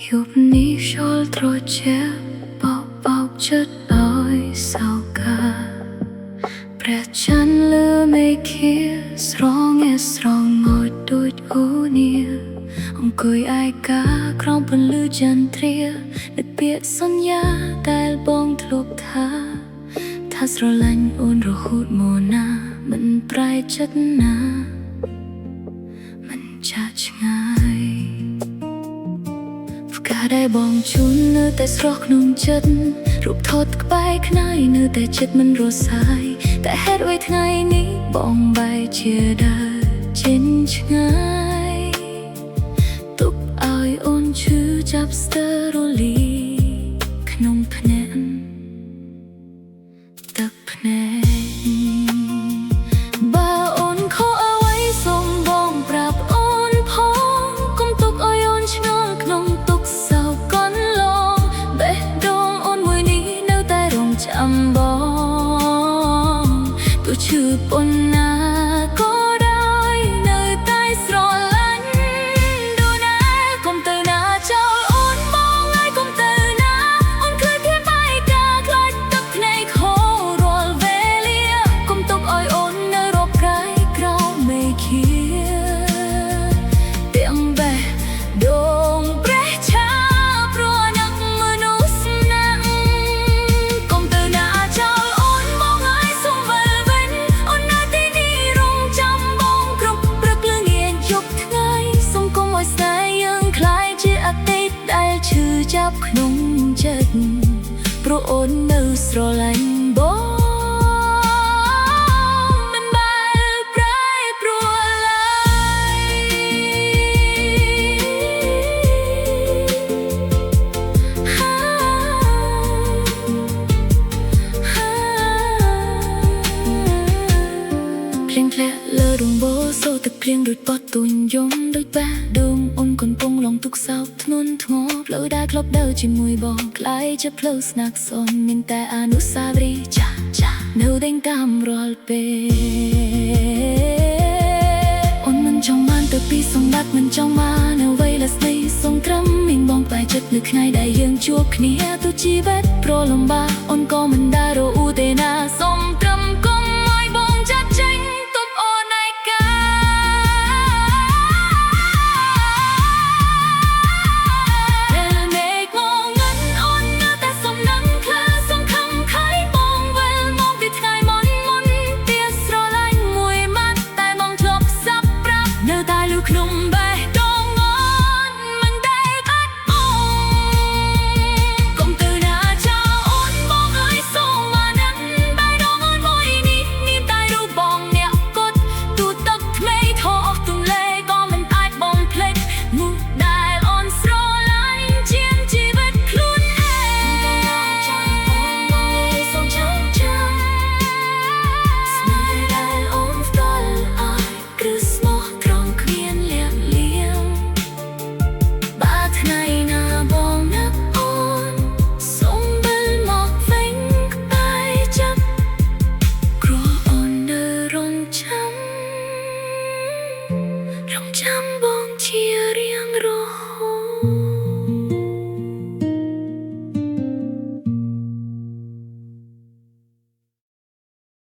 យប់នេះខ្យល់ត្រជាក់បោកបោកចិត្តឲ្យសោកាព្រះច័ន្ទលើមេឃាស្រងឯស្រងងើយដូចអូនៀអង្គុយឯកាក្រោមពន្លឺចន្ទ្រានឹកពាក្យសន្យាដែលបងធ្លាប់ថាស្រឡាញ់អូនរហូតមកណាមិនប្រែចិត្តណាមិនចាស់ឆ្ងាយផ្កាដែលបងជូននៅតែស្រស់ក្នុងចិត្តរូបថតក្បែរខ្នើយនៅតែចិត្តមិនរសាយតែហេតុអ្វីថ្ងៃនេះបងបែរជាដើរចេញឆ្ងាយទុកឲ្យអូនឈឺចាប់ស្ទើររលីក្នុងភ្នែកទឹកភ្នែកបើអូនខកអ្វីសូមបងប្រាប់អូនផងកុំទុកឲ្យអូនឆ្ងល់ក្នុងទុក្ខសោកកន្លងបេះដូងអូនមួយនេះនៅតែរងចាំបងទោះឈឺប៉ុណ្ណាក៏ដោយនៅតែស្រឡាញ់ដូច្នេះកុំទៅណាចោលអូនបងហើយកុំទៅណាអូនឃើញភាពឯកាខ្លាចទឹកភ្នែកខូររាល់វេលាកុំទុកឲ្យអូននៅរកកាយក្រោមមេឃាទាំងបេះដូងប្រេះឆាព្រោះនឹកមនុស្សណាស់កុំទៅណាចោលអូនបងហើយសូមវិលវិញអូននៅទីនេះរងចាំបងគ្រប់ព្រឹកល្ងាចយប់ថ្ងៃសូមកុំឲ្យស្នេហ៍យើងคล้ายជាអតីតដែលឈឺចាប់ក្នុងចិត្តព្រោះអូននៅស្រឡាញ់បងមិនបែរប្រែប្រួលឡើយភ្លៀងធ្លាក់លើដងបោសូរទឹកភ្លៀងដូចបត់ទូញយំដូចបេះដូងអូនកំពុងលងទុក្ខសោកធ្ងន់ធ្ងរផ្លូវដែលធ្លាប់ដើរជាមួយបងក្លាយជាផ្លូវស្នាក់សនមានតែអនុស្សាវរីយ៍ចាស់នៅដេញតាមរាល់ពេលអូនមិនចង់បានទៅពីសម្បត្តិមិនចង់បានអ្វីលើស្ដីសុំត្រឹមមានបងបែរចិត្តនៅថ្ងៃដែលយើងជួបគ្នាទោះជីវិតប្រលំបាកអូនក៏មិនដែលរអ៊ូទេណាសុំ